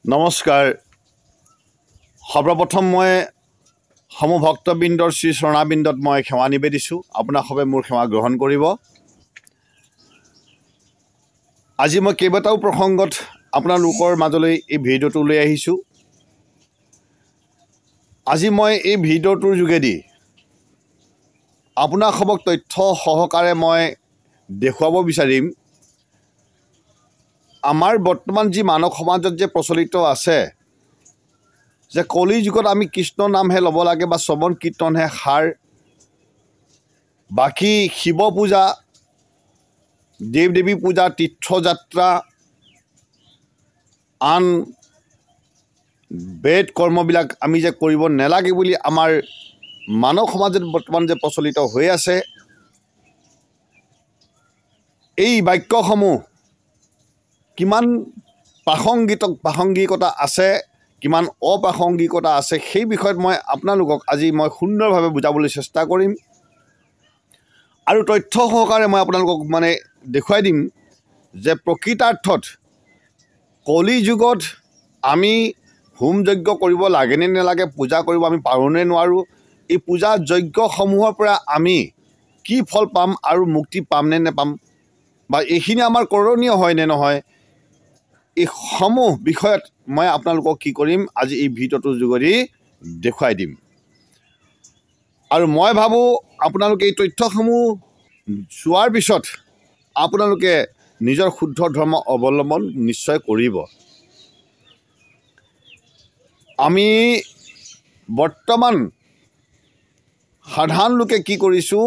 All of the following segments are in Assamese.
নমস্কাৰ। সৰ্বপ্ৰথম মই সমভক্তবৃন্দৰ শ্ৰী চৰণাবিন্দত মই সেৱা নিবেদিছোঁ। আপোনাসবে মোৰ সেৱা গ্ৰহণ কৰিব। আজি মই কেইবাটাও প্ৰসংগত আপোনালোকৰ মাজলৈ এই ভিডিঅ'টো লৈ আহিছোঁ। আজি মই এই ভিডিঅ'টোৰ যোগেদি আপোনাসবক তথ্য সহকাৰে মই দেখুৱাব বিচাৰিম আমাৰ বৰ্তমান যি মানৱ সমাজত যে প্ৰচলিত আছে যে কলি যুগত আমি কৃষ্ণ নামহে ল'ব লাগে বা শ্ৰৱণ কীৰ্তনহে সাৰ, বাকী শিৱ পূজা, দেৱ দেৱী পূজা, তীৰ্থযাত্ৰা, আন বেদ কৰ্মবিলাক আমি যে কৰিব নালাগে বুলি আমাৰ মানৱ সমাজত বৰ্তমান যে প্ৰচলিত হৈ আছে, এই বাক্যসমূহ কিমান প্ৰাসংগিকতা আছে, কিমান অপ্ৰাসংগিকতা আছে, সেই বিষয়ত মই আপোনালোকক আজি মই সুন্দৰভাৱে বুজাবলৈ চেষ্টা কৰিম আৰু তথ্য সহকাৰে মই আপোনালোকক দেখুৱাই দিম যে প্ৰকৃতাৰ্থত কলি যুগত আমি হোম যজ্ঞ কৰিব লাগেনে নালাগে, পূজা কৰিব আমি পাৰোঁনে নোৱাৰোঁ, এই পূজা যজ্ঞসমূহৰ পৰা আমি কি ফল পাম আৰু মুক্তি পামনে নেপাম, বা এইখিনি আমাৰ কৰণীয় হয় নে নহয়, এই সমূহ বিষয়ত মই আপোনালোকক কি কৰিম আজি এই ভিডিঅ'টোৰ যোগেদি দেখুৱাই দিম। আৰু মই ভাবোঁ আপোনালোকে এই তথ্যসমূহ চোৱাৰ পিছত আপোনালোকে নিজৰ শুদ্ধ ধৰ্ম অৱলম্বন নিশ্চয় কৰিব। আমি বৰ্তমান সাধাৰণ লোকে কি কৰিছোঁ,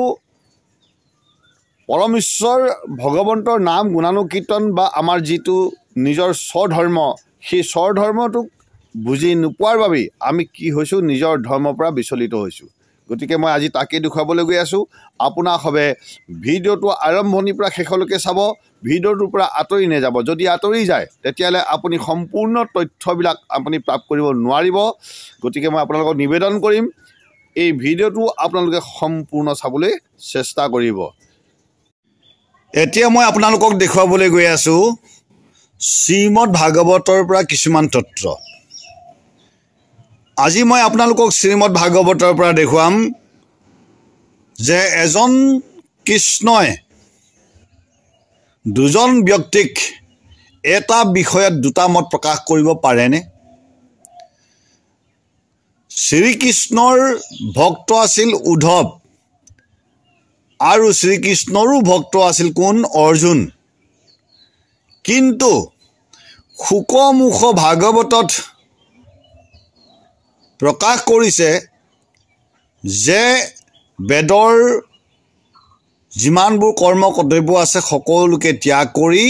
পৰমেশ্বৰ ভগৱন্তৰ নাম গুণানুকীৰ্তন বা আমাৰ যিটো নিজৰ স্বধৰ্ম, সেই স্বধৰ্মটোক বুজি নোপোৱাৰ বাবেই আমি কি হৈছোঁ, নিজৰ ধৰ্মৰ পৰা বিচলিত হৈছোঁ। গতিকে মই আজি তাকেই দেখুৱাবলৈ গৈ আছোঁ। আপোনাসবে ভিডিঅ'টো আৰম্ভণিৰ পৰা শেষলৈকে চাব, ভিডিঅ'টোৰ পৰা আঁতৰি নাযাব। যদি আঁতৰি যায় তেতিয়াহ'লে আপুনি সম্পূৰ্ণ তথ্যবিলাক আপুনি প্ৰাপ্ত কৰিব নোৱাৰিব। গতিকে মই আপোনালোকক নিবেদন কৰিম এই ভিডিঅ'টো আপোনালোকে সম্পূৰ্ণ চাবলৈ চেষ্টা কৰিব। এতিয়া মই আপোনালোকক দেখুৱাবলৈ গৈ আছোঁ শ্ৰীমদ ভাগৱতৰ পৰা কিছুমান তথ্য। আজি মই আপোনালোকক শ্ৰীমদ ভাগৱতৰ পৰা দেখুৱাম যে এজন কৃষ্ণই দুজন ব্যক্তিক এটা বিষয়ত দুটা মত প্ৰকাশ কৰিব পাৰেনে? শ্ৰীকৃষ্ণৰ ভক্ত আছিল উদ্ধৱ আৰু শ্ৰীকৃষ্ণৰো ভক্ত আছিল কোন? অৰ্জুন। কিন্তু শুকমুখ ভাগৱতত প্ৰকাশ কৰিছে যে বেদৰ যিমানবোৰ কৰ্ম কৰ্তব্য আছে সকলোকে ত্যাগ কৰি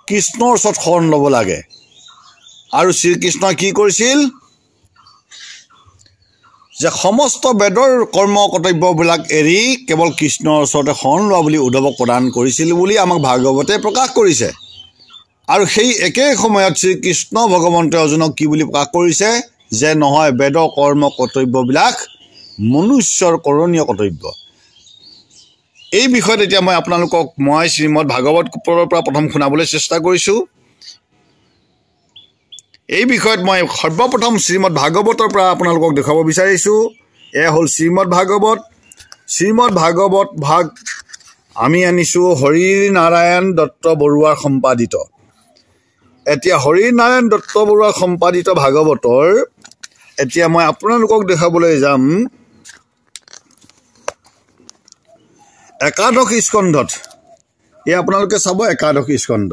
কৃষ্ণৰ ওচৰত শৰণ ল'ব লাগে। আৰু শ্ৰীকৃষ্ণই কি কৰিছিল যে সমস্ত বেদৰ কৰ্ম কৰ্তব্যবিলাক এৰি কেৱল কৃষ্ণৰ ওচৰতে শৰণ লোৱা বুলি উদ্ধৱক প্ৰদান কৰিছিল বুলি আমাক ভাগৱতে প্ৰকাশ কৰিছে। আৰু সেই একেই সময়ত শ্ৰীকৃষ্ণ ভগৱন্তই অৰ্জুনক কি বুলি প্ৰকাশ কৰিছে যে নহয়, বেদৰ কৰ্ম কৰ্তব্যবিলাক মনুষ্যৰ কৰণীয় কৰ্তব্য। এই বিষয়ত এতিয়া মই আপোনালোকক শ্ৰীমদ ভাগৱতৰ পৰা প্ৰথম শুনাবলৈ চেষ্টা কৰিছোঁ। এই বিষয়ত মই সৰ্বপ্ৰথম শ্ৰীমদ ভাগৱতৰ পৰা আপোনালোকক দেখুৱাব বিচাৰিছোঁ। এয়া হ'ল শ্ৰীমদ ভাগৱত। শ্ৰীমদ ভাগৱত ভাগ আমি আনিছোঁ হৰি নাৰায়ণ দত্ত বৰুৱাৰ সম্পাদিত। এতিয়া হৰি নাৰায়ণ দত্ত বৰুৱাৰ সম্পাদিত ভাগৱতৰ এতিয়া মই আপোনালোকক দেখাবলৈ যাম একাদশ স্কন্ধত। এই আপোনালোকে চাব একাদশ স্কন্ধ।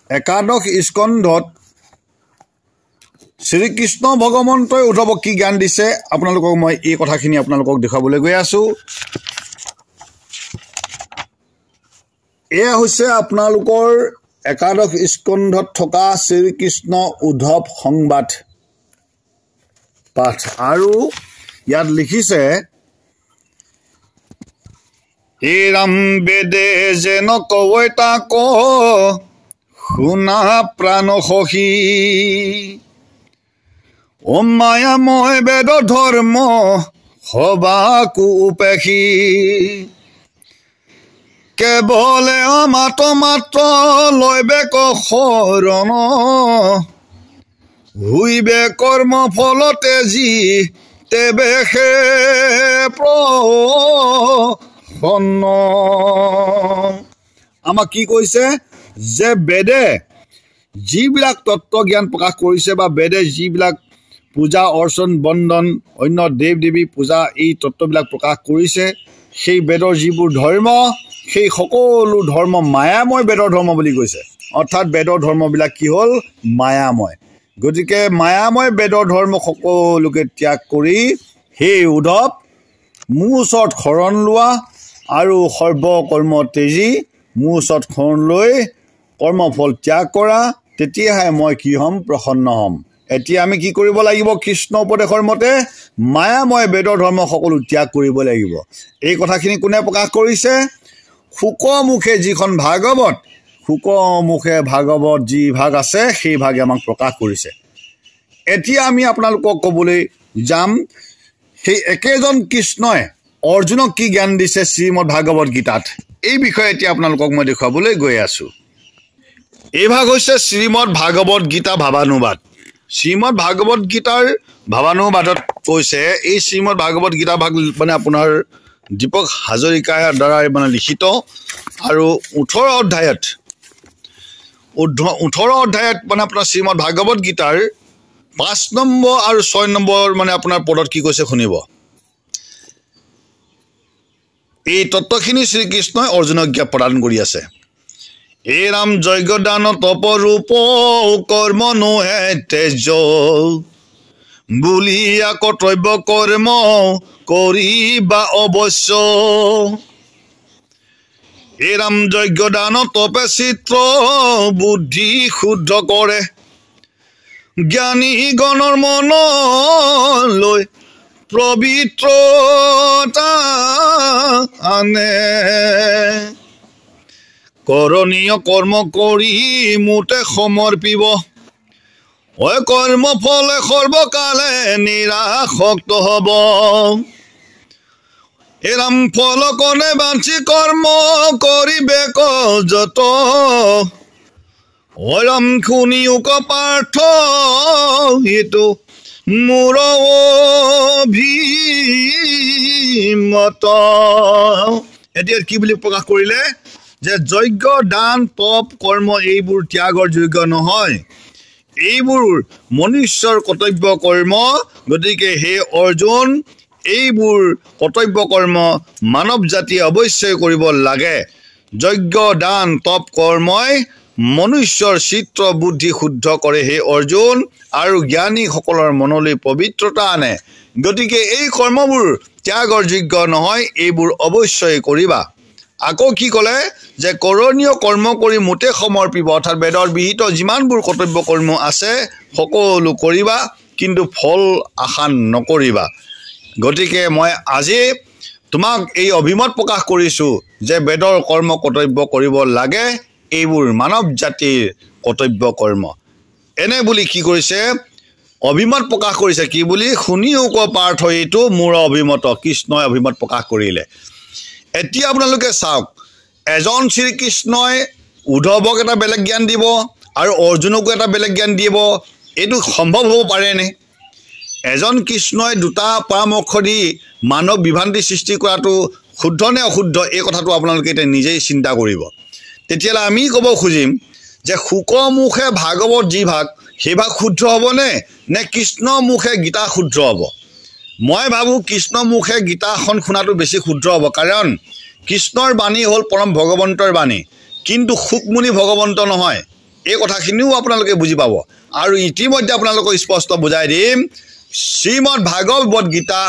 একাদশ স্কন্ধত শ্ৰীকৃষ্ণ ভগৱন্তই উদ্ধৱক কি জ্ঞান দিছে আপোনালোকক মই এই কথাখিনি আপোনালোকক দেখুৱাবলৈ গৈ আছোঁ। এয়া হৈছে আপোনালোকৰ একাদশ স্কন্ধত থকা শ্ৰীকৃষ্ণ উদ্ধৱ সংবাদ পাঠ। আৰু ইয়াত লিখিছে, হে ৰাম বেদে যেন কৱৈ তাক শুনা প্ৰাণ সখী, ওম মায়াময় বেদ ধৰ্ম সবাকো উপেখী। কেৱলে মাত্ৰ লৈবেক শৰণ হুইবে কৰ্ম ফলতে যি তেবে হে প্ৰসন্ন। আমাক কি কৈছে যে বেদে যিবিলাক তত্ত্ব জ্ঞান প্ৰকাশ কৰিছে বা বেদে যিবিলাক পূজা অৰ্চন বন্দন অন্য দেৱ দেৱী পূজা এই তত্ত্ববিলাক প্ৰকাশ কৰিছে, সেই বেদৰ যিবোৰ ধৰ্ম সেই সকলো ধৰ্ম মায়াময় বেদৰ ধৰ্ম বুলি কৈছে। অৰ্থাৎ বেদৰ ধৰ্মবিলাক কি হ'ল? মায়াময়। গতিকে মায়াময় বেদৰ ধৰ্ম সকলোকে ত্যাগ কৰি সেই উদ্ধৱ মোৰ ওচৰত শৰণ লোৱা আৰু সৰ্বকৰ্ম তেজি মোৰ ওচৰত শৰণ লৈ কৰ্মফল ত্যাগ কৰা, তেতিয়াহে মই কি হ'ম? প্ৰসন্ন হ'ম। এতিয়া আমি কি কৰিব লাগিব? কৃষ্ণ উপদেশৰ মতে মায়াময় বেদৰ ধৰ্ম সকলো ত্যাগ কৰিব লাগিব। এই কথাখিনি কোনে প্ৰকাশ কৰিছে? শুকমুখে যিখন ভাগৱত, শুকমুখে ভাগৱত যি ভাগ আছে সেই ভাগে আমাক প্ৰকাশ কৰিছে। এতিয়া আমি আপোনালোকক ক'বলৈ যাম সেই একেজন কৃষ্ণই অৰ্জুনক কি জ্ঞান দিছে শ্ৰীমদ ভাগৱত গীতাত। এই বিষয়ে এতিয়া আপোনালোকক মই দেখুৱাবলৈ গৈ আছোঁ। এই ভাগ হৈছে শ্ৰীমদ ভাগৱত গীতা ভাৱানুবাদ। শ্ৰীমদ ভাগৱত গীতাৰ ভাৱানুবাদত কৈছে, এই শ্ৰীমদ ভাগৱত গীতা ভাগ মানে আপোনাৰ দীপক হাজৰিকাৰ দ্বাৰাই মানে লিখিত আৰু 18 অধ্যায়ত মানে আপোনাৰ শ্ৰীমদ ভাগৱত গীতাৰ 5 নম্বৰ আৰু 6 নম্বৰ মানে আপোনাৰ পদত কি কৈছে শুনিব। এই তত্ত্বখিনি শ্ৰীকৃষ্ণই অৰ্জুনক প্ৰদান কৰি আছে। এ ৰাম যজ্ঞ দান তপ ৰূপ কৰ্ম নোহে তেজ বুলিয়া কৰ্তব্য কৰ্ম কৰিবা অৱশ্য। এ ৰাম যজ্ঞ দান তপে চিত্ৰ বুদ্ধি শুদ্ধ কৰে জ্ঞানী গণৰ মন লৈ পবিত্ৰতা আনে। কৰণীয় কৰ্ম কৰি মোতে সমৰ্পিব কৰ্ম ফলে সৰ্বকালে নিৰাসক্ত হ'ব। এৰাম ফল কনে বাঞ্চি কৰ্ম কৰিবে যত ৰাম শুনিয়োক পাৰ্থ এইটো মোৰ অভিমত। এতিয়া কি বুলি প্ৰকাশ কৰিলে যে যজ্ঞ দান তপ কৰ্ম এইবোৰ ত্যাগৰ যোগ্য নহয়, এইবোৰ মনুষ্যৰ কৰ্তব্য কৰ্ম। গতিকে হে অৰ্জুন, এইবোৰ কৰ্তব্য কৰ্ম মানৱ জাতিয়ে অৱশ্যই কৰিব লাগে। যজ্ঞ দান তপ কৰ্মই মনুষ্যৰ চিত্ৰ বুদ্ধি শুদ্ধ কৰে হে অৰ্জুন, আৰু জ্ঞানীসকলৰ মনলৈ পবিত্ৰতা আনে। গতিকে এই কৰ্মবোৰ ত্যাগৰ যোগ্য নহয়, এইবোৰ অৱশ্যই কৰিবা। আকৌ কি ক'লে যে কৰণীয় কৰ্ম কৰি মোতে সমৰ্পিব, অৰ্থাৎ বেদৰ বিহিত যিমানবোৰ কৰ্তব্য কৰ্ম আছে সকলো কৰিবা, কিন্তু ফল আশা নকৰিবা। গতিকে মই আজি তোমাক এই অভিমত প্ৰকাশ কৰিছোঁ যে বেদৰ কৰ্ম কৰ্তব্য কৰিব লাগে, এইবোৰ মানৱ জাতিৰ কৰ্তব্য কৰ্ম। এনে বুলি কি কৰিছে? অভিমত প্ৰকাশ কৰিছে। কি বুলি? শুনিয়োক পাৰ্থ এইটো মোৰ অভিমত। কৃষ্ণই অভিমত প্ৰকাশ কৰিলে। এতিয়া আপোনালোকে চাওক, এজন শ্ৰীকৃষ্ণই উদ্ধৱক এটা বেলেগ জ্ঞান দিব আৰু অৰ্জুনকো এটা বেলেগ জ্ঞান দিব, এইটো সম্ভৱ হ'ব পাৰেনে? এজন কৃষ্ণই দুটা পৰামৰ্শ দি মানৱ বিভ্ৰান্তি সৃষ্টি কৰাটো শুদ্ধ নে অশুদ্ধ, এই কথাটো আপোনালোকে এতিয়া নিজেই চিন্তা কৰিব। তেতিয়াহ'লে আমি ক'ব খুজিম যে শুকমুখে ভাগৱত যি ভাগ সেই ভাগ শুদ্ধ হ'বনে নে কৃষ্ণমুখে গীতা শুদ্ধ হ'ব? মই ভাবোঁ কৃষ্ণমুখে গীতাখন শুনাটো বেছি শুদ্ধ হ'ব, কাৰণ কৃষ্ণৰ বাণী হ'ল পৰম ভগৱন্তৰ বাণী, কিন্তু শুকমুনি ভগৱন্ত নহয়। এই কথাখিনিও আপোনালোকে বুজি পাব। আৰু ইতিমধ্যে আপোনালোকক স্পষ্ট বুজাই দিম, শ্ৰীমদ ভাগৱত গীতা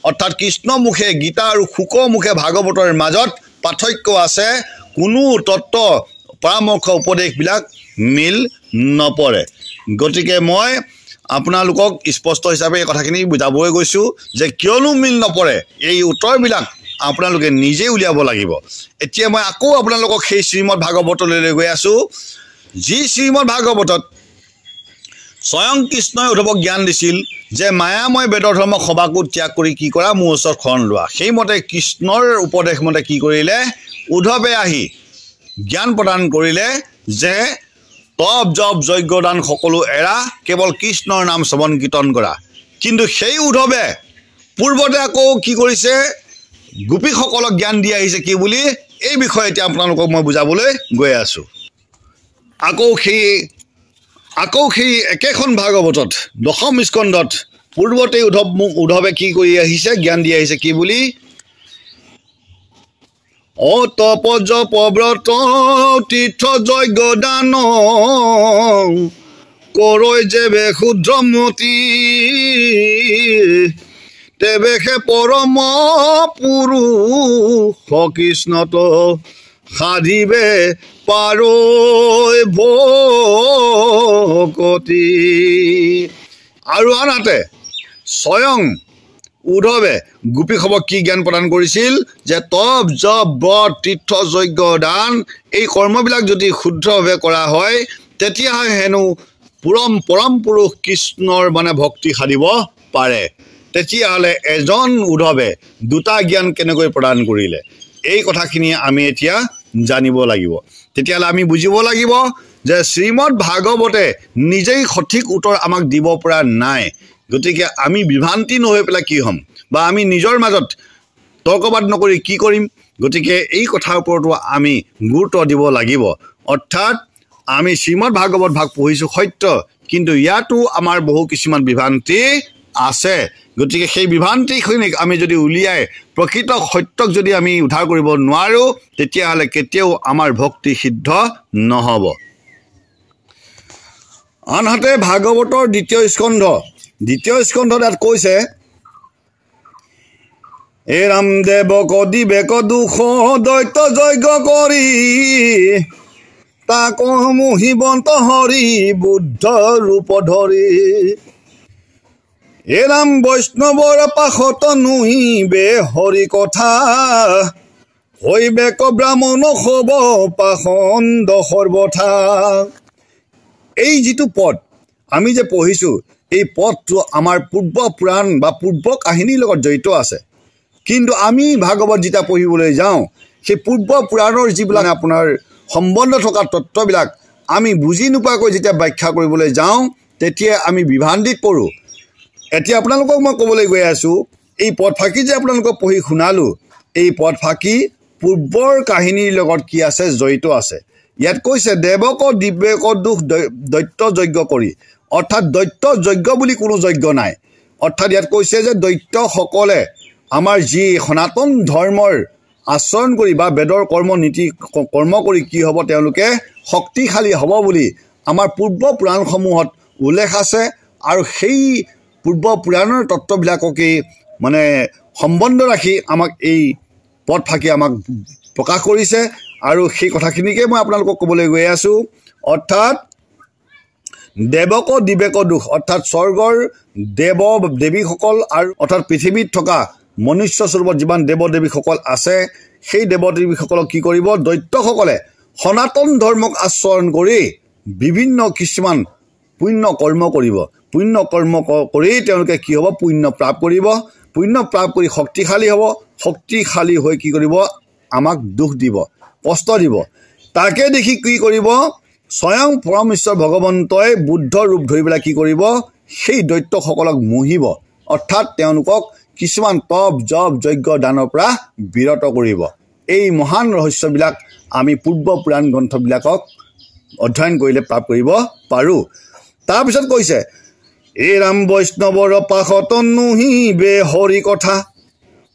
অৰ্থাৎ কৃষ্ণমুখে গীতা আৰু শুকমুখে ভাগৱতৰ মাজত পাৰ্থক্য আছে। কোনো তত্ত্ব পৰামৰ্শ উপদেশবিলাক মিল নপৰে। গতিকে মই আপোনালোকক স্পষ্ট হিচাপে এই কথাখিনি বুজাবলৈ গৈছোঁ যে কিয়নো মিল নপৰে, এই উত্তৰবিলাক আপোনালোকে নিজেই উলিয়াব লাগিব। এতিয়া মই আকৌ আপোনালোকক সেই শ্ৰীমদ ভাগৱতলৈ গৈ আছোঁ, যি শ্ৰীমদ ভাগৱতত স্বয়ং কৃষ্ণই উদ্ধৱক জ্ঞান দিছিল যে মায়াময় বেদৰ ধৰ্ম সবাকো ত্যাগ কৰি কি কৰা মোৰ ওচৰত শৰণ লোৱা সেইমতে কৃষ্ণৰ উপদেশ মতে কি কৰিলে উদ্ধৱে আহি জ্ঞান প্ৰদান কৰিলে যে তপ জপ যজ্ঞ দান সকলো এৰা কেৱল কৃষ্ণৰ নাম শ্ৰৱণ কীৰ্তন কৰা কিন্তু সেই উদ্ধৱে পূৰ্বতে আকৌ কি কৰিছে গোপীসকলক জ্ঞান দি আহিছে কি বুলি এই বিষয়ে এতিয়া আপোনালোকক মই বুজাবলৈ গৈ আছোঁ আকৌ সেই একেখন ভাগৱতত দশম স্কন্ধত পূৰ্বতে উদ্ধৱে কি কৰি আহিছে জ্ঞান দি আহিছে কি বুলি অতপ জপ ব্ৰত তীৰ্থ যজ্ঞ দান কৰৈ যেবে ক্ষুদ্ৰমতি তেবেশে পৰম পুৰুষ কৃষ্ণত সাধিবে পাৰৈ ভকতি আৰু আনহাতে স্বয়ং উদ্ধৱে গোপীসকলক কি জ্ঞান প্ৰদান কৰিছিল যে তপ জপ ব্ৰত তীৰ্থ যজ্ঞ দান এই কৰ্মবিলাক যদি শুদ্ধভাৱে কৰা হয় তেতিয়াহে হেনো পৰম পুৰুষ কৃষ্ণৰ মানে ভক্তি সাধিব পাৰে তেতিয়াহ'লে এজন উদ্ধৱে দুটা জ্ঞান কেনেকৈ প্ৰদান কৰিলে এই কথাখিনি আমি এতিয়া জানিব লাগিব তেতিয়াহ'লে আমি বুজিব লাগিব যে শ্ৰীমদ ভাগৱতে নিজেই সঠিক উত্তৰ আমাক দিব পৰা নাই গতিকে আমি বিভ্ৰান্তি নহৈ পেলাই কি হ'ম বা আমি নিজৰ মাজত তৰ্কবাদ নকৰি কি কৰিম গতিকে এই কথাৰ ওপৰতো আমি গুৰুত্ব দিব লাগিব অৰ্থাৎ আমি শ্ৰীমদ ভাগৱত ভাগ পঢ়িছোঁ সত্য কিন্তু ইয়াতো আমাৰ বহু কিছুমান বিভ্ৰান্তি আছে গতিকে সেই বিভ্ৰান্তিখিনিক আমি যদি উলিয়াই প্ৰকৃত সত্যক যদি আমি উদ্ধাৰ কৰিব নোৱাৰোঁ তেতিয়াহ'লে কেতিয়াও আমাৰ ভক্তি সিদ্ধ নহ'ব আনহাতে ভাগৱতৰ দ্বিতীয় স্কন্ধত ইয়াত কৈছে এ ৰামদেৱক দিবেক দুখ দৈত্য যজ্ঞ কৰি তাক মোহিবন্ত হৰি বুদ্ধ ৰূপ ধৰি এ ৰাম বৈষ্ণৱৰ পাশত নুহিবে হৰি কথা হৈবেক ব্ৰাহ্মণ হব পাখণ্ড সৰ্বথা এই যিটো পদ আমি যে পঢ়িছোঁ এই পদটো আমাৰ পূৰ্ব পুৰাণ বা পূৰ্ব কাহিনীৰ লগত জড়িত আছে কিন্তু আমি ভাগৱত যেতিয়া পঢ়িবলৈ যাওঁ সেই পূৰ্ব পুৰাণৰ যিবিলাক আপোনাৰ সম্বন্ধ থকা তত্ত্ববিলাক আমি বুজি নোপোৱাকৈ যেতিয়া ব্যাখ্যা কৰিবলৈ যাওঁ তেতিয়া আমি বিভ্ৰান্তিত পৰোঁ এতিয়া আপোনালোকক মই ক'বলৈ গৈ আছোঁ এই পদফাকি যে আপোনালোকক পঢ়ি শুনালোঁ এই পদফাকি পূৰ্বৰ কাহিনীৰ লগত কি আছে জড়িত আছে ইয়াত কৈছে দেৱক দিব্যক দুখ দৈত্য যজ্ঞ কৰি অৰ্থাৎ দৈত্য যজ্ঞ বুলি কোনো যজ্ঞ নাই অৰ্থাৎ ইয়াত কৈছে যে দৈত্যসকলে আমাৰ যি সনাতন ধৰ্মৰ আচৰণ কৰি বা বেদৰ কৰ্ম কৰি কি হ'ব তেওঁলোকে শক্তিশালী হ'ব বুলি আমাৰ পূৰ্ব পুৰাণসমূহত উল্লেখ আছে আৰু সেই পূৰ্ব পুৰাণৰ তত্ত্ববিলাককে মানে সম্বন্ধ ৰাখি আমাক এই পদফাকি আমাক প্ৰকাশ কৰিছে আৰু সেই কথাখিনিকে মই আপোনালোকক ক'বলৈ গৈ আছোঁ অৰ্থাৎ দেৱক দিব্যক দুখ অৰ্থাৎ স্বৰ্গৰ দেৱীসকল আৰু অৰ্থাৎ পৃথিৱীত থকা মনুষ্য স্বৰূপত যিমান দেৱদেৱীসকল আছে সেই দেৱদেৱীসকলক কি কৰিব দৈত্যসকলে সনাতন ধৰ্মক আচৰণ কৰি বিভিন্ন কিছুমান পুণ্য কৰ্ম কৰিব পুণ্য কৰ্ম কৰি তেওঁলোকে কি হ'ব পুণ্য প্ৰাপ্ত কৰিব পুণ্য প্ৰাপ্ত কৰি শক্তিশালী হ'ব শক্তিশালী হৈ কি কৰিব আমাক দুখ দিব কষ্ট দিব তাকে দেখি কি কৰিব স্বয়ং পৰমেশ্বৰ ভগৱন্তই বুদ্ধ ৰূপ ধৰি পেলাই কি কৰিব সেই দৈত্যসকলক মোহিব অৰ্থাৎ তেওঁলোকক কিছুমান তপ জপ যজ্ঞ দানৰ পৰা বিৰত কৰিব এই মহান ৰহস্যবিলাক আমি পূৰ্ব পুৰাণ গ্ৰন্থবিলাকক অধ্যয়ন কৰিলে প্ৰাপ্ত কৰিব পাৰোঁ তাৰপিছত কৈছে এই ৰাম বৈষ্ণৱৰ পাশত নুহিবে হৰি কথা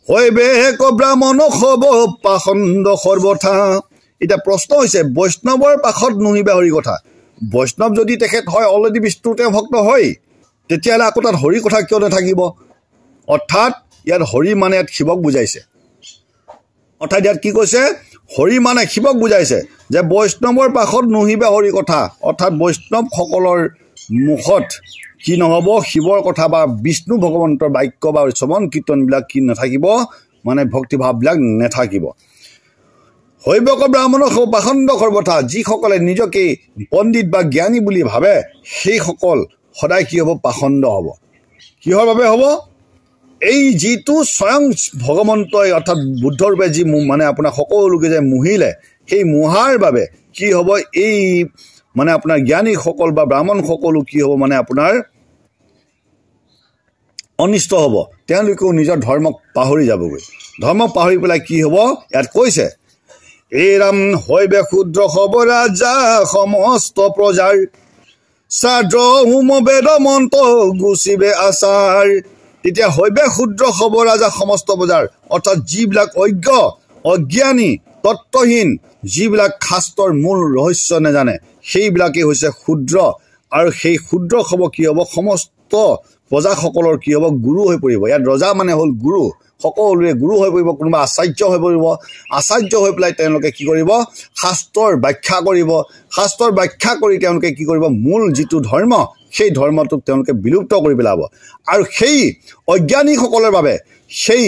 হৈবে এক ব্ৰাহ্মণ হব পাখণ্ড সৰ্বথা এতিয়া প্ৰশ্ন হৈছে বৈষ্ণৱৰ পাশত নুহিবে হৰি কথা বৈষ্ণৱ যদি তেখেত হয় অলৰেডি বিষ্ণু তেওঁ ভক্ত হয় তেতিয়াহ'লে আকৌ তাত হৰি কথা কিয় নাথাকিব অৰ্থাৎ ইয়াত হৰি মানে ইয়াত শিৱক বুজাইছে অৰ্থাৎ ইয়াত কি কৈছে হৰি মানে শিৱক বুজাইছে যে বৈষ্ণৱৰ পাশত নুহিবে হৰি কথা অৰ্থাৎ বৈষ্ণৱসকলৰ মুখত কি নহ'ব শিৱৰ কথা বা বিষ্ণু ভগৱন্তৰ বাক্য বা শ্ৰৱণ কীৰ্তনবিলাক কি নাথাকিব মানে ভক্তিভাৱবিলাক নাথাকিব হৈবক ব্ৰাহ্মণ পাখণ্ড সৰ্বথা যিসকলে নিজকে পণ্ডিত বা জ্ঞানী বুলি ভাবে সেইসকল সদায় কি হ'ব পাখণ্ড হ'ব কিহৰ বাবে হ'ব এই যিটো স্বয়ং ভগৱন্তই অৰ্থাৎ বুদ্ধৰূপে যি মানে আপোনাৰ সকলোকে যে মোহিলে সেই মোহাৰ বাবে কি হ'ব এই মানে আপোনাৰ জ্ঞানীসকল বা ব্ৰাহ্মণ সকলো কি হ'ব মানে আপোনাৰ অনিষ্ট হ'ব তেওঁলোকেও নিজৰ ধৰ্মক পাহৰি যাবগৈ ধৰ্মক পাহৰি পেলাই কি হ'ব ইয়াত কৈছে এই ৰাম হৈবে ক্ষুদ্ৰ হ'ব ৰাজা সমস্ত প্ৰজাৰ শ্ৰাদ্ধ হোম বেদ মন্ত্ৰ গুচিবে আচাৰ তেতিয়া হৈবে ক্ষুদ্ৰ হ'ব ৰাজা সমস্ত প্ৰজাৰ অৰ্থাৎ যিবিলাক অজ্ঞ অজ্ঞানী তত্ত্বহীন যিবিলাক শাস্ত্ৰৰ মূল ৰহস্য নাজানে সেইবিলাকেই হৈছে ক্ষুদ্ৰ আৰু সেই ক্ষুদ্ৰ হ'ব কি হ'ব সমস্ত প্ৰজাসকলৰ কি হ'ব গুৰু হৈ পৰিব ইয়াত ৰজা মানে হ'ল গুৰু সকলোৱে গুৰু হৈ পৰিব কোনোবা আচাৰ্য হৈ পৰিব আচাৰ্য হৈ পেলাই তেওঁলোকে কি কৰিব শাস্ত্ৰৰ ব্যাখ্যা কৰিব শাস্ত্ৰৰ ব্যাখ্যা কৰি তেওঁলোকে কি কৰিব মূল যিটো ধৰ্ম সেই ধৰ্মটোক তেওঁলোকে বিলুপ্ত কৰি পেলাব আৰু সেই অজ্ঞানীসকলৰ বাবে সেই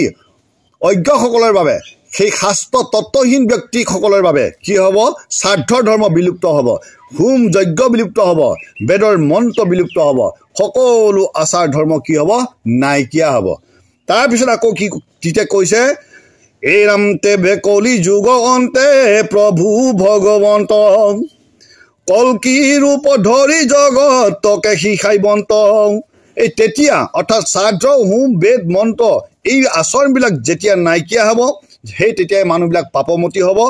অজ্ঞসকলৰ বাবে সেই শাস্ত্ৰ তত্ত্বহীন ব্যক্তিসকলৰ বাবে কি হ'ব শ্ৰাদ্ধৰ ধৰ্ম বিলুপ্ত হ'ব হোম যজ্ঞ বিলুপ্ত হ'ব বেদৰ মন্ত্ৰ বিলুপ্ত হ'ব সকলো আচাৰ ধৰ্ম কি হ'ব নাইকিয়া হ'ব তাৰপিছত আকৌ কি তেতিয়া কৈছে এই ৰাম তেবে কলি যুগ অন্তে প্ৰভু ভগৱন্ত কল্কি ৰূপ ধৰি জগতকে শিখাইবন্ত এই তেতিয়া অৰ্থাৎ শ্ৰাদ্ধ হোম বেদ মন্ত্ৰ এই আচৰণবিলাক যেতিয়া নাইকিয়া হ'ব সেই তেতিয়াই মানুহবিলাক পাপমতি হ'ব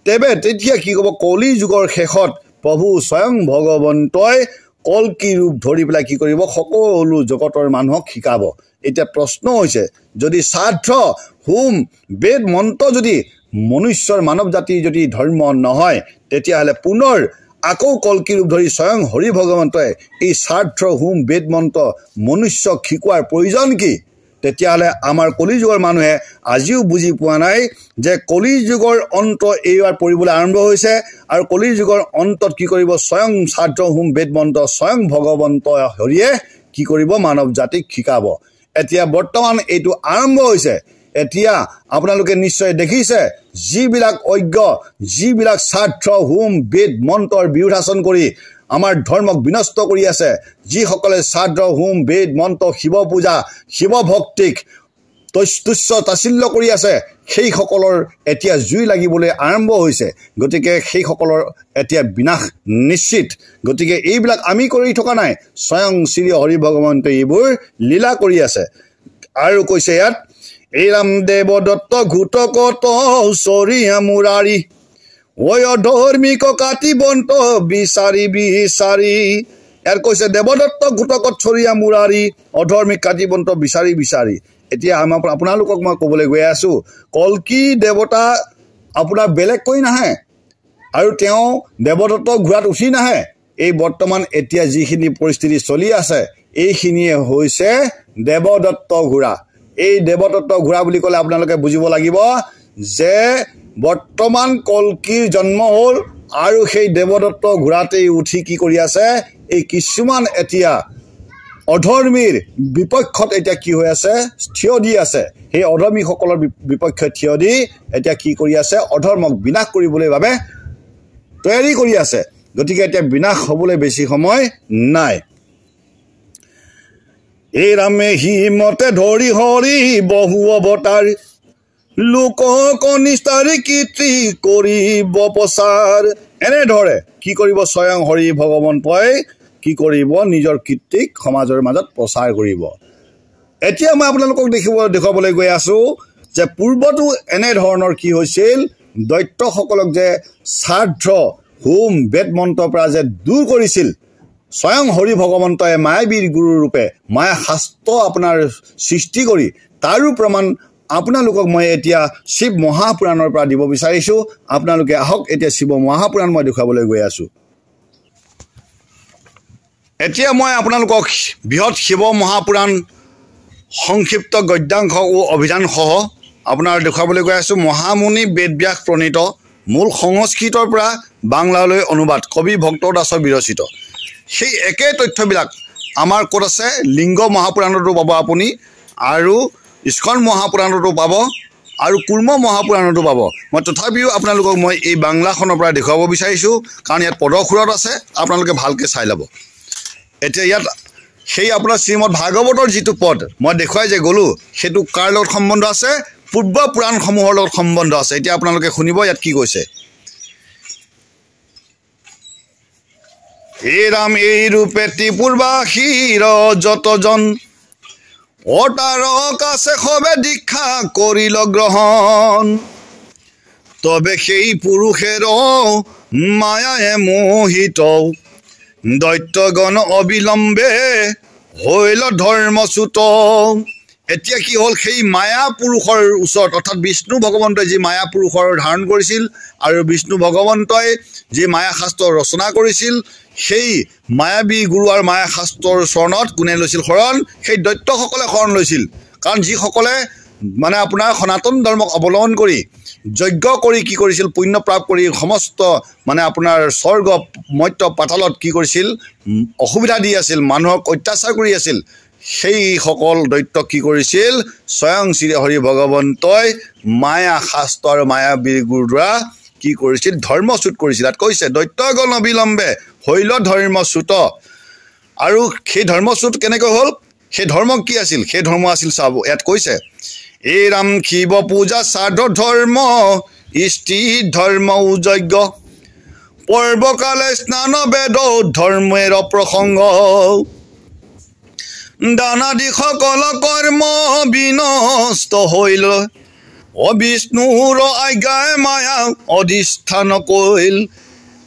তেতিয়া কি হ'ব কলি যুগৰ শেষত প্ৰভু স্বয়ং ভগৱন্তই কল্কি ৰূপ ধৰি পেলাই কি কৰিব সকলো জগতৰ মানুহক শিকাব এতিয়া প্ৰশ্ন হৈছে যদি শ্ৰাদ্ধ হোম বেদ মন্ত্ৰ যদি মনুষ্যৰ মানৱ জাতিৰ যদি ধৰ্ম নহয় তেতিয়াহ'লে পুনৰ আকৌ কল্কি ৰূপ ধৰি স্বয়ং হৰি ভগৱন্তই এই শ্ৰাদ্ধ হোম বেদ মন্ত্ৰ মনুষ্যক শিকোৱাৰ প্ৰয়োজন কি তেতিয়াহ'লে আমাৰ কলিযুগৰ মানুহে আজিও বুজি পোৱা নাই যে কলিযুগৰ অন্ত এইবাৰ পৰিবলৈ আৰম্ভ হৈছে আৰু কলিযুগৰ অন্তত কি কৰিব স্বয়ং শ্ৰাদ্ধ হোম বেদ মন্ত্ৰ স্বয়ং ভগৱন্ত হৰিয়ে কি কৰিব মানৱ জাতিক শিকাব এতিয়া বৰ্তমান এইটো আৰম্ভ হৈছে এতিয়া আপোনালোকে নিশ্চয় দেখিছে যিবিলাক অজ্ঞ যিবিলাক শ্ৰাদ্ধ হোম বেদ মন্ত্ৰৰ বিৰোধাচৰণ কৰি আমাৰ ধৰ্মক বিনষ্ট কৰি আছে যিসকলে শ্ৰাদ্ধ হোম বেদ মন্ত্ৰ শিৱ পূজা শিৱ ভক্তিক তুচ্ছ তাচ্ছিল্য কৰি আছে সেইসকলৰ এতিয়া জুই লাগিবলৈ আৰম্ভ হৈছে গতিকে সেইসকলৰ এতিয়া বিনাশ নিশ্চিত গতিকে এইবিলাক আমি কৰি থকা নাই স্বয়ং শ্ৰী হৰি ভগৱন্তই এইবোৰ লীলা কৰি আছে আৰু কৈছে ইয়াত এই ৰাম দেৱ দত্ত ঘূটকত চৰিয়া মুৰাৰী ঐ অধৰ্মিক কাটিবন্ত বিচাৰি বিচাৰি ইয়াত কৈছে দেৱদত্ত ঘূটকত চৰিয়া মুৰাৰী অধৰ্মিক কাটিবন্ত বিচাৰি বিচাৰি এতিয়া আপোনালোকক মই ক'বলৈ গৈ আছোঁ কল্কি দেৱতা আপোনাৰ বেলেগকৈ নাহে আৰু তেওঁ দেৱদত্ত ঘোঁৰাত উঠি নাহে এই বৰ্তমান এতিয়া যিখিনি পৰিস্থিতি চলি আছে এইখিনিয়ে হৈছে দেৱদত্ত ঘোঁৰা এই দেৱদত্ত ঘোঁৰা বুলি ক'লে আপোনালোকে বুজিব লাগিব যে বৰ্তমান কল্কিৰ জন্ম হ'ল আৰু সেই দেৱদত্ত ঘোঁৰাতেই উঠি কি কৰি আছে এই কিছুমান এতিয়া অধৰ্মীৰ বিপক্ষত এতিয়া কি হৈ আছে থিয় দি আছে সেই অধৰ্মীসকলৰ বিপক্ষে থিয় দি এতিয়া কি কৰি আছে অধৰ্মক বিনাশ কৰিবলৈ বাবে তৈয়াৰী কৰি আছে গতিকে এতিয়া বিনাশ হ'বলৈ বেছি সময় নাই এই ৰামে হিমতে ধৰি হৰি বহু অৱতাৰ লোক কনিষ্ঠাৰ কীৰ্তি কৰিব প্ৰচাৰ এনেদৰে কি কৰিব স্বয়ং হৰি ভগৱন্তই কি কৰিব নিজৰ কীৰ্তিক সমাজৰ মাজত প্ৰচাৰ কৰিব এতিয়া মই আপোনালোকক দেখুৱাবলৈ গৈ আছোঁ যে পূৰ্বতো এনেধৰণৰ কি হৈছিল দৈত্যসকলক যে শ্ৰাদ্ধ হোম বেদ মন্ত্ৰৰ পৰা যে দূৰ কৰিছিল স্বয়ং হৰি ভগৱন্তই মায়াবীৰ গুৰু ৰূপে মায়া শাস্ত্ৰ আপোনাৰ সৃষ্টি কৰি তাৰো প্ৰমাণ আপোনালোকক মই এতিয়া শিৱ মহাপুৰাণৰ পৰা দিব বিচাৰিছোঁ আপোনালোকে আহক এতিয়া শিৱ মহাপুৰাণ মই দেখুৱাবলৈ গৈ আছোঁ এতিয়া মই আপোনালোকক বৃহৎ শিৱ মহাপুৰাণ সংক্ষিপ্ত গদ্যাংশ ও অভিধানসহ আপোনাৰ দেখুৱাবলৈ গৈ আছোঁ মহামুনি বেদব্যাস প্ৰণীত মূল সংস্কৃতৰ পৰা বাংলালৈ অনুবাদ কবি ভক্ত দাসৰ বিৰচিত সেই একে তথ্যবিলাক আমাৰ ক'ত আছে লিংগ মহাপুৰাণতো পাব আপুনি আৰু ইস্কন মহাপুৰাণতো পাব আৰু কুৰ্ম মহাপুৰাণতো পাব মই তথাপিও আপোনালোকক মই এই বাংলাখনৰ পৰা দেখুৱাব বিচাৰিছোঁ কাৰণ ইয়াত পদসুৰত আছে আপোনালোকে ভালকৈ চাই ল'ব এতিয়া ইয়াত সেই আপোনাৰ শ্ৰীমদ ভাগৱতৰ যিটো পদ মই দেখুৱাই যে গ'লোঁ সেইটো কাৰ লগত সম্বন্ধ আছে পূৰ্ব পুৰাণসমূহৰ লগত সম্বন্ধ আছে এতিয়া আপোনালোকে শুনিব ইয়াত কি কৈছে হে ৰাম এই ৰূপে ত্ৰিপুৰবাসীৰ যতজন অতাৰক আছে সবে দীক্ষা কৰিল গ্ৰহণ তবে সেই পুৰুষেৰ মায়ায়ে মোহিত দৈত্যগণ অবিলম্বে হইল ধৰ্মচ্যুত এতিয়া কি হ'ল সেই মায়া পুৰুষৰ ওচৰত অৰ্থাৎ বিষ্ণু ভগৱন্তই যি মায়া পুৰুষৰ ধাৰণ কৰিছিল আৰু বিষ্ণু ভগৱন্তই যি মায়া শাস্ত্ৰ ৰচনা কৰিছিল সেই মায়াবী গুৰু আৰু মায়া শাস্ত্ৰৰ চৰণত কোনে লৈছিল শৰণ সেই দৈত্যসকলে শৰণ লৈছিল কাৰণ যিসকলে মানে আপোনাৰ সনাতন ধৰ্মক অৱলম্বন কৰি যজ্ঞ কৰি কি কৰিছিল পুণ্য প্ৰাপ্ত কৰি সমস্ত মানে আপোনাৰ স্বৰ্গ মৰ্ত্য পাতালত কি কৰিছিল অসুবিধা দি আছিল মানুহক অত্যাচাৰ কৰি আছিল সেইসকল দৈত্য কি কৰিছিল স্বয়ং শ্ৰী হৰি ভগৱন্তই মায়া শাস্ত্ৰ আৰু মায়াবী গুৰুৰ দ্বাৰা কি কৰিছিল ধৰ্মচ্যুত কৰিছিল তাত কৈছে দৈত্যগণ অবিলম্বে হইল ধৰ্মচ্যুত আৰু সেই ধৰ্মচ্যুত কেনেকৈ হ'ল সেই ধৰ্ম কি আছিল সেই ধৰ্ম আছিল চাব ইয়াত কৈছে এই ৰাম শিৱ পূজা শ্ৰাদ্ধ ধৰ্ম ইষ্টি ধৰ্ম যজ্ঞ পৰ্বকালে স্নান বেদ ধৰ্মেৰ প্ৰসংগ দানাদি সকল কৰ্ম বিনষ্ট হইল অবিষ্ণুৰ আজ্ঞাই মায়া অধিষ্ঠান কৰিল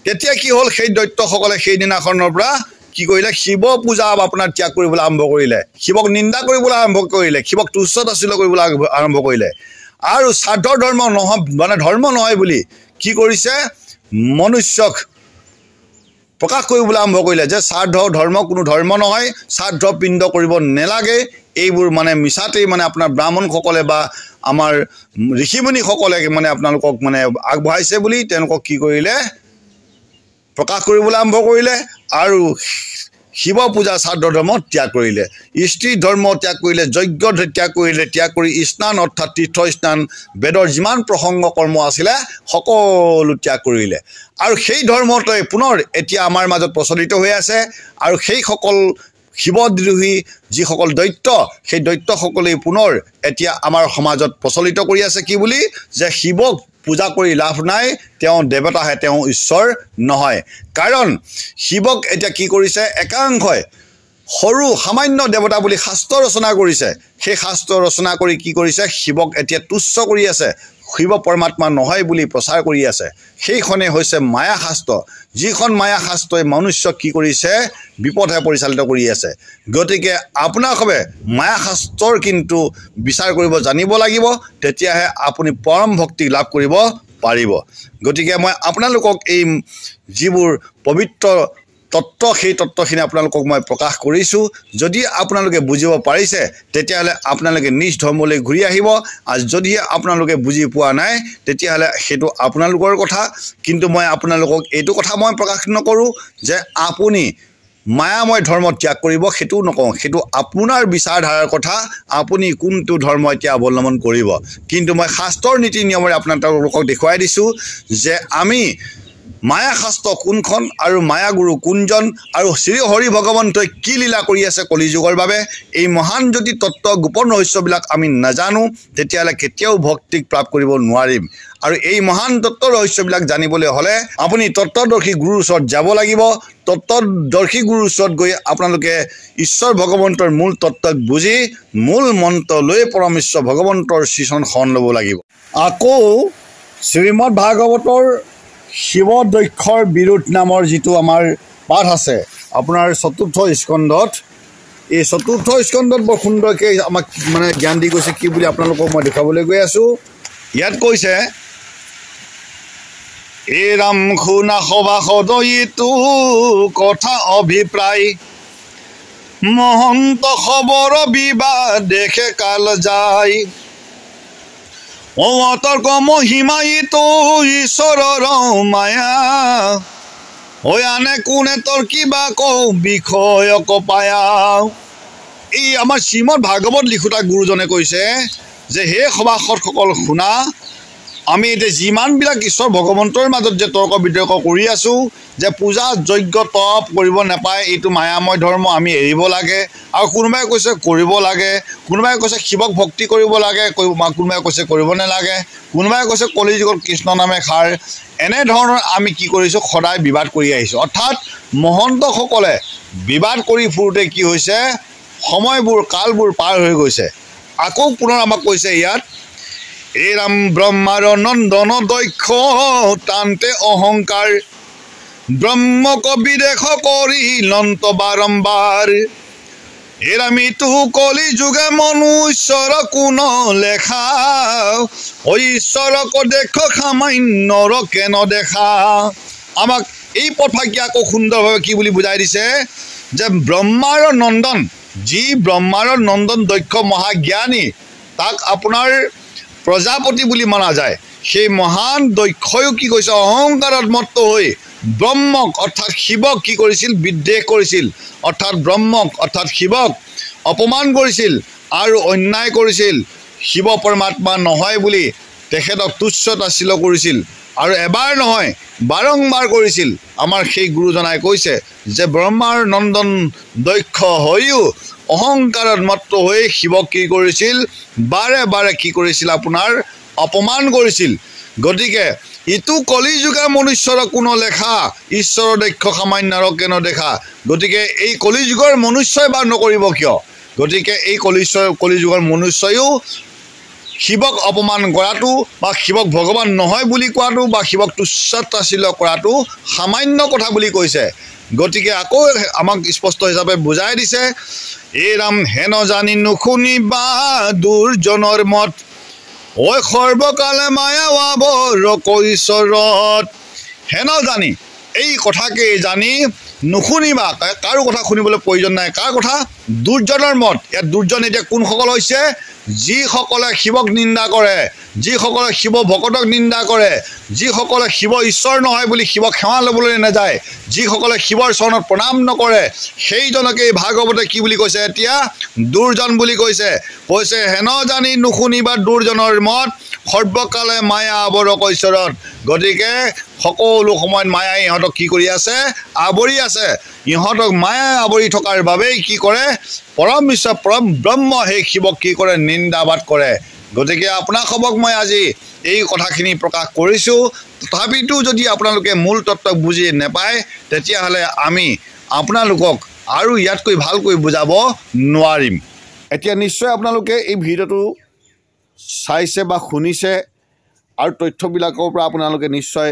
তেতিয়া কি হ'ল সেই দৈত্যসকলে সেইদিনাখনৰ পৰা কি কৰিলে শিৱ পূজা আপোনাৰ ত্যাগ কৰিবলৈ আৰম্ভ কৰিলে শিৱক নিন্দা কৰিবলৈ আৰম্ভ কৰিলে শিৱক তুচ্ছ তাচ্ছিল্য কৰিবলৈ আৰম্ভ কৰিলে আৰু শ্ৰাদ্ধ ধৰ্ম নহয় মানে ধৰ্ম নহয় বুলি কি কৰিছে মনুষ্যক প্ৰকাশ কৰিবলৈ আৰম্ভ কৰিলে যে শ্ৰাদ্ধ ধৰ্ম কোনো ধৰ্ম নহয় শ্ৰাদ্ধ পিণ্ড কৰিব নেলাগে এইবোৰ মানে মিছাতেই মানে আপোনাৰ ব্ৰাহ্মণসকলে বা আমাৰ ঋষিমুনিসকলে মানে আপোনালোকক মানে আগবঢ়াইছে বুলি তেওঁলোকক কি কৰিলে প্ৰকাশ কৰিবলৈ আৰম্ভ কৰিলে আৰু শিৱ পূজা শ্ৰাদ্ধ ধৰ্ম ত্যাগ কৰিলে ইষ্টি ধৰ্ম ত্যাগ কৰিলে যজ্ঞ ত্যাগ কৰিলে ত্যাগ কৰি স্নান অৰ্থাৎ তীৰ্থ স্নান বেদৰ যিমান প্ৰসংগ কৰ্ম আছিলে সকলো ত্যাগ কৰিলে আৰু সেই ধৰ্মটোৱে পুনৰ এতিয়া আমাৰ মাজত প্ৰচলিত হৈ আছে আৰু সেইসকল শিৱদ্ৰোহী যিসকল দৈত্য সেই দৈত্যসকলে পুনৰ এতিয়া আমাৰ সমাজত প্ৰচলিত কৰি আছে কি বুলি যে শিৱক পূজা কৰি লাভ নাই তেওঁ দেৱতাহে তেওঁ ঈশ্বৰ নহয় কাৰণ শিৱক এতিয়া কি কৰিছে একাংশই সৰু সামান্য দেৱতা বুলি শাস্ত্ৰ ৰচনা কৰিছে সেই শাস্ত্ৰ ৰচনা কৰি কি কৰিছে শিৱক এতিয়া তুচ্ছ কৰি আছে শিৱ পৰমাত্মা নহয় বুলি প্ৰচাৰ কৰি আছে সেইখনে হৈছে মায়া শাস্ত্ৰ যিখন মায়া শাস্ত্ৰই মনুষ্যক কি কৰিছে বিপথে পৰিচালিত কৰি আছে গতিকে আপোনালোকে মায়া শাস্ত্ৰৰ কিন্তু বিচাৰ কৰিব জানিব লাগিব তেতিয়াহে আপুনি পৰম ভক্তি লাভ কৰিব পাৰিব গতিকে মই আপোনালোকক এই যিবোৰ পবিত্ৰ তত্ত্ব সেই তত্ত্বখিনি আপোনালোকক মই প্ৰকাশ কৰিছোঁ যদি আপোনালোকে বুজিব পাৰিছে তেতিয়াহ'লে আপোনালোকে নিজ ধৰ্মলৈ ঘূৰি আহিব আৰু যদি আপোনালোকে বুজি পোৱা নাই তেতিয়াহ'লে সেইটো আপোনালোকৰ কথা কিন্তু মই আপোনালোকক এইটো কথা মই প্ৰকাশ নকৰোঁ যে আপুনি মায়াময় ধৰ্ম ত্যাগ কৰিব সেইটো নকওঁ সেইটো আপোনাৰ বিচাৰধাৰাৰ কথা আপুনি কোনটো ধৰ্ম এতিয়া অৱলম্বন কৰিব কিন্তু মই শাস্ত্ৰৰ নীতি নিয়মেৰে আপোনালোকক দেখুৱাই দিছোঁ যে আমি মায়া শাস্ত্ৰ কোনখন আৰু মায়া গুৰু কোনজন আৰু শ্ৰী হৰি ভগৱন্তই কি লীলা কৰি আছে কলিযুগৰ বাবে এই মহান যদি তত্ত্ব গোপন ৰহস্যবিলাক আমি নাজানো তেতিয়াহ'লে কেতিয়াও ভক্তিক প্ৰাপ্ত কৰিব নোৱাৰিম আৰু এই মহান তত্ত্বৰ ৰহস্যবিলাক জানিবলৈ হ'লে আপুনি তত্ত্বদৰ্শী গুৰুৰ ওচৰত যাব লাগিব তত্ত্বদৰ্শী গুৰুৰ ওচৰত গৈ আপোনালোকে ঈশ্বৰ ভগৱন্তৰ মূল তত্ত্বক বুজি মূল মন্ত্ৰ লৈ পৰমেশ্বৰ ভগৱন্তৰ শ্ৰীচৰণ শৰণ ল'ব লাগিব আকৌ শ্ৰীমদ ভাগৱতৰ শিৱ দক্ষৰ বিৰোধ নামৰ যিটো আমাৰ পাঠ আছে আপোনাৰ চতুৰ্থ স্কন্ধত এই চতুৰ্থ স্কন্ধত বৰ সুন্দৰকৈ আমাক মানে জ্ঞান দি গৈছে কি বুলি আপোনালোকক মই দেখাবলৈ গৈ আছোঁ ইয়াত কৈছে এই ৰাম শুনা সভা সদয়িতো কথা অভিপ্ৰায় মহন্ত খবৰ বিবাদ দেখে কাল যায় অতৰ্ক মহিমায়িতো ঈশ্বৰৰ মায়া হৈ আনে কোনে তোৰ কিবা কওঁ বিষয়ক পায়া এই আমাৰ শ্ৰীমদ ভাগৱত লিখোতা গুৰুজনে কৈছে যে হে সভাসদসকল শুনা আমি এতিয়া যিমানবিলাক ঈশ্বৰ ভগৱন্তৰ মাজত যে তৰ্ক বিতৰ্ক কৰি আছোঁ যে পূজা যজ্ঞ তপ কৰিব নাপায়, এইটো মায়াময় ধৰ্ম আমি এৰিব লাগে, আৰু কোনোবাই কৈছে কৰিব লাগে, কোনোবাই কৈছে শিৱক ভক্তি কৰিব লাগে, কোনোবাই কৈছে কৰিব নালাগে, কোনোবাই কৈছে কলিযুগত কৃষ্ণ নামে সাৰ। এনেধৰণৰ আমি কি কৰিছোঁ, সদায় বিবাদ কৰি আহিছোঁ। অৰ্থাৎ মহন্তসকলে বিবাদ কৰি ফুৰোঁতে কি হৈছে, সময়বোৰ কালবোৰ পাৰ হৈ গৈছে। আকৌ পুনৰ আমাক কৈছে ইয়াত, এই ৰাম ব্ৰহ্মাৰ নন্দন দক্ষ তান্তে অহংকাৰ, ব্ৰহ্মক বিদেশ কৰি লন্ত বাৰম্বাৰ, এৰামিতো কলি যুগে মনুষ্যৰ কোন লেখা, ঈশ্বৰক দেখ সামান্যৰ কেন দেখা। আমাক এই পথফাকি আকৌ সুন্দৰভাৱে কি বুলি বুজাই দিছে যে ব্ৰহ্মাৰ নন্দন, যি ব্ৰহ্মাৰ নন্দন দক্ষ মহাজ্ঞানী, তাক আপোনাৰ প্ৰজাপতি বুলি মনা যায়। সেই মহান দক্ষয়ো কি কৈছে, অহংকাৰত মত্ত হৈ ব্ৰহ্মক অৰ্থাৎ শিৱক কি কৰিছিল, বিদ্বেষ কৰিছিল। অৰ্থাৎ ব্ৰহ্মক অৰ্থাৎ শিৱক অপমান কৰিছিল আৰু অন্যায় কৰিছিল। শিৱ পৰমাত্মা নহয় বুলি তেখেতক তুচ্ছ তাচ্ছিল্য কৰিছিল, আৰু এবাৰ নহয় বাৰম্বাৰ কৰিছিল। আমাৰ সেই গুৰুজনাই কৈছে যে ব্ৰহ্মাৰ নন্দন দক্ষ হৈও অহংকাৰত মত্ত হৈ শিৱক কি কৰিছিল, বাৰে বাৰে কি কৰিছিল, আপোনাৰ অপমান কৰিছিল। গতিকে ইটো কলিযুগৰ মনুষ্যৰ কোনো লেখা, ঈশ্বৰৰ দক্ষ সামান্যৰ কেন দেখা। গতিকে এই কলিযুগৰ মনুষ্যই বা নকৰিব কিয়? গতিকে এই কলিযুগৰ মনুষ্যয়ো শিৱক অপমান কৰাটো বা শিৱক ভগৱান নহয় বুলি কোৱাটো বা শিৱক তুচ্ছ তাচ্ছিল্য কৰাটো সামান্য কথা বুলি কৈছে। গতিকে আকৌ আমাক স্পষ্ট হিচাপে বুজাই দিছে, এই ৰাম হেন জানি নুশুনিবা দুৰ্জনৰ মত, ঐ সৰ্বকালে মায়া আৱৰ কৈশৰত। হেন জানি, এই কথাকে জানি নুশুনিবা, কাৰো কথা শুনিবলৈ প্ৰয়োজন নাই। কাৰ কথা? দুৰ্জনৰ মত। ইয়াত দুৰ্জন এতিয়া কোনসকল হৈছে? যিসকলে শিৱক নিন্দা কৰে, যিসকলে শিৱ ভকতক নিন্দা কৰে, যিসকলে শিৱ ঈশ্বৰ নহয় বুলি শিৱক সেৱা ল'বলৈ নাযায়, যিসকলে শিৱৰ চৰণত প্ৰণাম নকৰে, সেইজনকে ভাগৱতে কি বুলি কৈছে, এতিয়া দুৰ্জন বুলি কৈছে। কৈছে হেন জানি নুশুনিবা দুৰ্জনৰ মত, সৰ্বকালে মায়া আৱৰ কৈশৰত। গতিকে সকলো সময়ত মায়াই ইহঁতক কি কৰি আছে, আৱৰি আছে। ইহঁতক মায়াই আৱৰি থকাৰ বাবেই কি কৰে, পৰম বিশ্ব পৰম ব্ৰহ্ম সেই শিৱক কি কৰে, নিন্দাবাদ কৰে। গতিকে আপোনালোকক মই আজি এই কথাখিনি প্ৰকাশ কৰিছোঁ। তথাপিতো যদি আপোনালোকে মূল তত্ত্ব বুজি নাপায়, তেতিয়াহ'লে আমি আপোনালোকক আৰু ইয়াতকৈ ভালকৈ বুজাব নোৱাৰিম। এতিয়া নিশ্চয় আপোনালোকে এই ভিডিঅ'টো চাইছে বা শুনিছে, আৰু তথ্যবিলাকৰ পৰা আপোনালোকে নিশ্চয়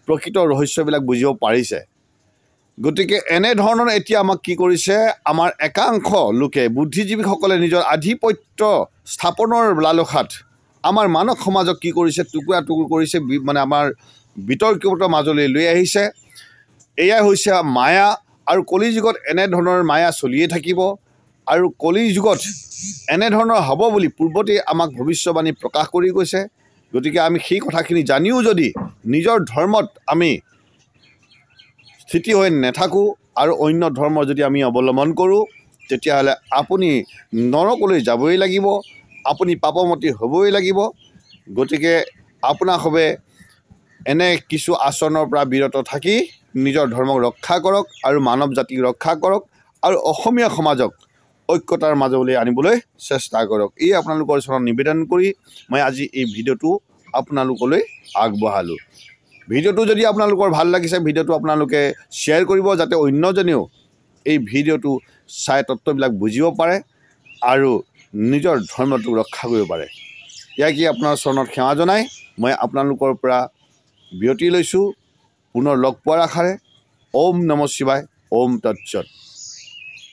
প্ৰকৃত ৰহস্যবিলাক বুজিব পাৰিছে। গতিকে এনেধৰণৰ এতিয়া আমাক কি কৰিছে, আমাৰ একাংশ লোকে, বুদ্ধিজীৱীসকলে নিজৰ আধিপত্য স্থাপনৰ লালসাত আমাৰ মানৱ সমাজক কি কৰিছে, টুকুৰা টুকুৰ কৰিছে, মানে আমাৰ বিতৰ্কিতৰ মাজলৈ লৈ আহিছে। এয়াই হৈছে মায়া, আৰু কলিযুগত এনেধৰণৰ মায়া চলিয়ে থাকিব, আৰু কলিযুগত এনেধৰণৰ হ'ব বুলি পূৰ্বতেই আমাক ভৱিষ্যবাণী প্ৰকাশ কৰি গৈছে। গতিকে আমি সেই কথাখিনি জানিও যদি নিজৰ ধৰ্মত আমি স্থিতি হৈ নাথাকোঁ আৰু অন্য ধৰ্ম যদি আমি অৱলম্বন কৰোঁ, তেতিয়াহ'লে আপুনি নৰকলৈ যাবই লাগিব, আপুনি পাপমতী হ'বই লাগিব। গতিকে আপোনাসৱে এনে কিছু আচৰণৰ পৰা বিৰত থাকি নিজৰ ধৰ্মক ৰক্ষা কৰক, আৰু মানৱ জাতিক ৰক্ষা কৰক, আৰু অসমীয়া সমাজক ঐক্যতাৰ মাজলৈ আনিবলৈ চেষ্টা কৰক। এই আপোনালোকৰ ওচৰত নিবেদন কৰি মই আজি এই ভিডিঅ'টো আপোনালোকলৈ আগবঢ়ালোঁ। ভিডিঅ'টো যদি আপোনালোকৰ ভাল লাগিছে, ভিডিঅ'টো আপোনালোকে শ্বেয়াৰ কৰিব, যাতে অন্যজনেও এই ভিডিঅ'টো চাই তত্ত্ববিলাক বুজিব পাৰে আৰু নিজৰ ধৰ্মটোক ৰক্ষা কৰিব পাৰে। ইয়াকে আপোনাৰ চৰণত সেৱা জনাই মই আপোনালোকৰ পৰা বিৰতি লৈছোঁ। পুনৰ লগ পোৱাৰ আশাৰে ওম নমঃ শিৱায়, ওম তৎসৎ।